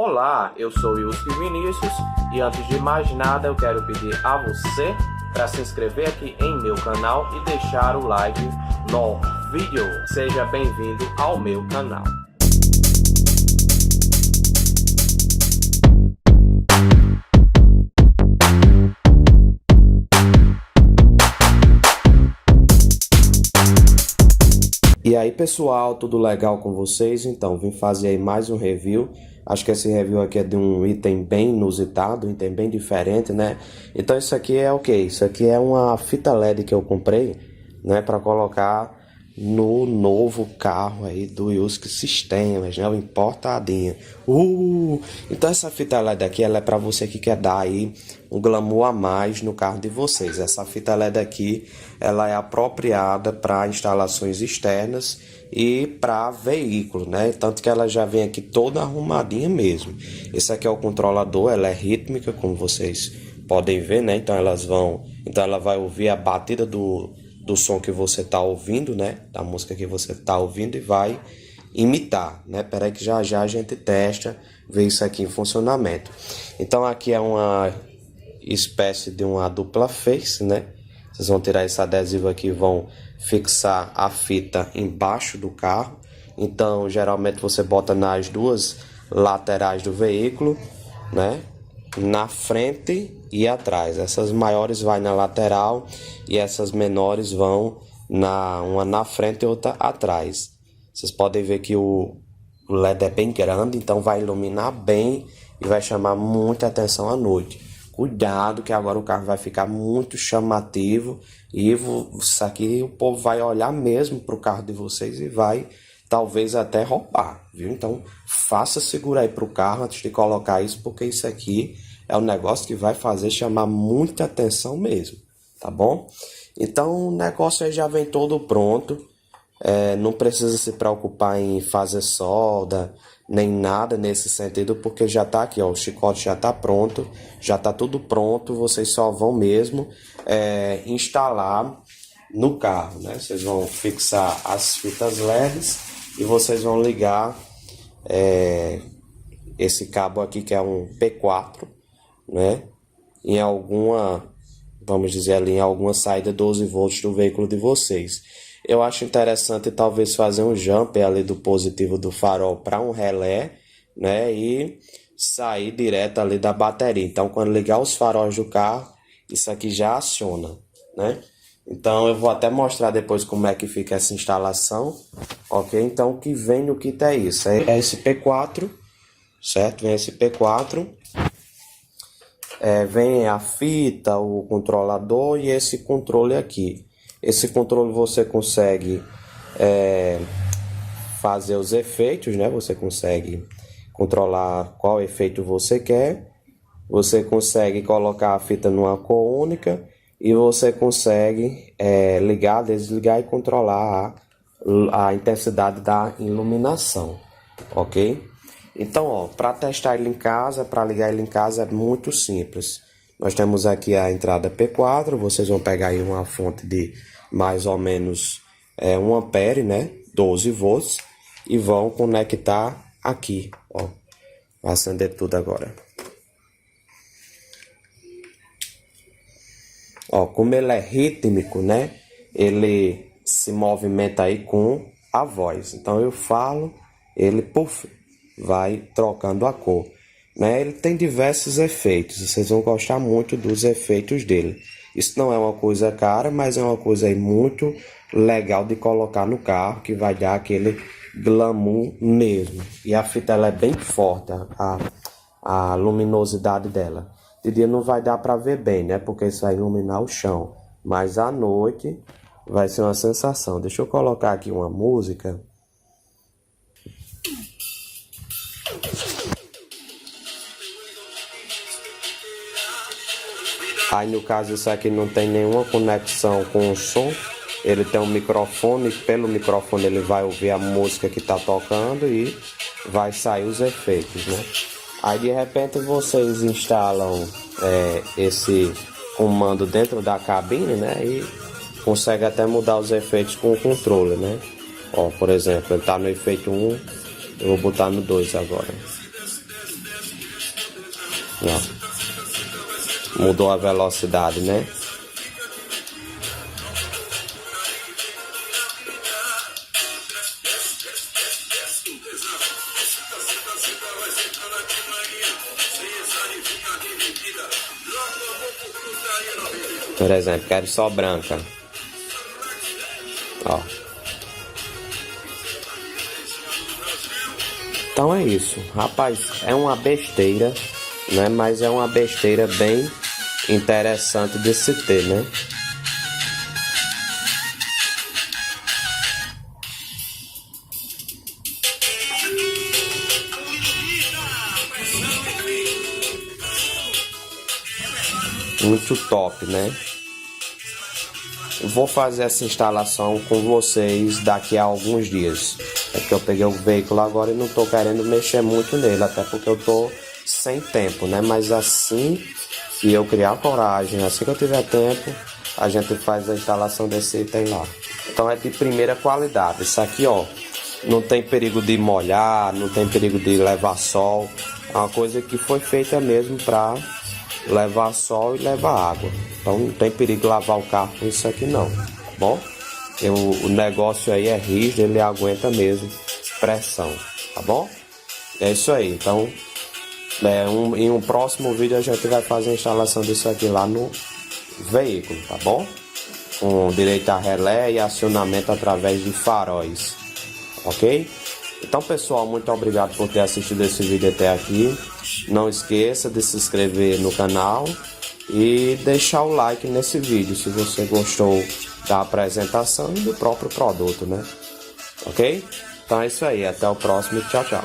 Olá, eu sou Wilson Vinícius e antes de mais nada eu quero pedir a você para se inscrever aqui em meu canal e deixar o like no vídeo. Seja bem-vindo ao meu canal. E aí pessoal, tudo legal com vocês? Então, vim fazer aí mais um review. Acho que esse review aqui é de um item bem inusitado, um item bem diferente, né? Então isso aqui é o quê? Isso aqui é uma fita LED que eu comprei, né? Para colocar no novo carro aí do Husky Systems, né? O importadinho. Então essa fita LED aqui, ela é para você que quer dar aí um glamour a mais no carro de vocês. Essa fita LED aqui, ela é apropriada para instalações externas e para veículo, né? Tanto que ela já vem aqui toda arrumadinha mesmo. Esse aqui é o controlador, ela é rítmica, como vocês podem ver, né? Então ela vai ouvir a batida do som que você tá ouvindo, né? Da música que você tá ouvindo e vai imitar, né? Peraí que já a gente testa, vê isso aqui em funcionamento. Então aqui é uma espécie de uma dupla face, né? Vocês vão tirar esse adesivo aqui e vão fixar a fita embaixo do carro. Então geralmente você bota nas duas laterais do veículo, né? Na frente e atrás. Essas maiores vai na lateral e essas menores vão uma na frente e outra atrás. Vocês podem ver que o LED é bem grande, então vai iluminar bem e vai chamar muita atenção à noite. Cuidado que agora o carro vai ficar muito chamativo e isso aqui o povo vai olhar mesmo para o carro de vocês e vai talvez até roubar, viu? Então faça segura aí para o carro antes de colocar isso, porque isso aqui é um negócio que vai fazer chamar muita atenção mesmo, tá bom? Então o negócio aí já vem todo pronto, não precisa se preocupar em fazer solda, nem nada nesse sentido, porque já tá aqui, ó, o chicote já tá pronto, já tá tudo pronto, vocês só vão mesmo instalar no carro, né? Vocês vão fixar as fitas LEDs e vocês vão ligar esse cabo aqui que é um P4, né? Em alguma, vamos dizer ali, em alguma saída 12 volts do veículo de vocês. Eu acho interessante talvez fazer um jumper ali do positivo do farol para um relé, né? E sair direto ali da bateria. Então quando ligar os faróis do carro, isso aqui já aciona, né? Então eu vou até mostrar depois como é que fica essa instalação, ok? Então o que vem no kit é isso, é esse P4, certo? Vem esse P4, vem a fita, o controlador e esse controle aqui. Esse controle você consegue fazer os efeitos, né? Você consegue controlar qual efeito você quer, você consegue colocar a fita numa cor única, e você consegue ligar, desligar e controlar a intensidade da iluminação, ok? Então, ó, para testar ele em casa, para ligar ele em casa é muito simples. Nós temos aqui a entrada P4, vocês vão pegar aí uma fonte de mais ou menos 1 ampere, né? 12 volts, e vão conectar aqui, ó. Vou acender tudo agora. Ó, como ele é rítmico, né? Ele se movimenta aí com a voz. Então eu falo, ele vai trocando a cor, né? Ele tem diversos efeitos. Vocês vão gostar muito dos efeitos dele. Isso não é uma coisa cara, mas é uma coisa aí muito legal de colocar no carro, que vai dar aquele glamour mesmo. E a fita ela é bem forte, a luminosidade dela. De dia não vai dar para ver bem, né? Porque isso vai iluminar o chão. Mas à noite vai ser uma sensação. Deixa eu colocar aqui uma música. Aí no caso isso aqui não tem nenhuma conexão com o som. Ele tem um microfone. Pelo microfone ele vai ouvir a música que está tocando e vai sair os efeitos, né? Aí de repente vocês instalam esse comando dentro da cabine, né? E consegue até mudar os efeitos com o controle, né? Ó, por exemplo, ele tá no efeito 1, eu vou botar no 2 agora. Ó. Mudou a velocidade, né? Por exemplo, quero só branca. Ó. Então é isso. Rapaz, é uma besteira, né? Mas é uma besteira bem interessante de se ter, né? Muito top, né? Eu vou fazer essa instalação com vocês daqui a alguns dias. É que eu peguei o veículo agora e não tô querendo mexer muito nele, até porque eu tô sem tempo, né? Mas assim que eu criar coragem, assim que eu tiver tempo, a gente faz a instalação desse item lá. Então é de primeira qualidade. Isso aqui, ó, não tem perigo de molhar, não tem perigo de levar sol. É uma coisa que foi feita mesmo para levar sol e levar água. Então não tem perigo de lavar o carro com isso aqui não, tá bom? O negócio aí é rígido, ele aguenta mesmo pressão, tá bom? É isso aí. Então em um próximo vídeo a gente vai fazer a instalação disso aqui lá no veículo, tá bom? Com direito a relé e acionamento através de faróis, ok? Então pessoal, muito obrigado por ter assistido esse vídeo até aqui. Não esqueça de se inscrever no canal e deixar o like nesse vídeo se você gostou da apresentação e do próprio produto, né? Ok? Então é isso aí, até o próximo, tchau, tchau.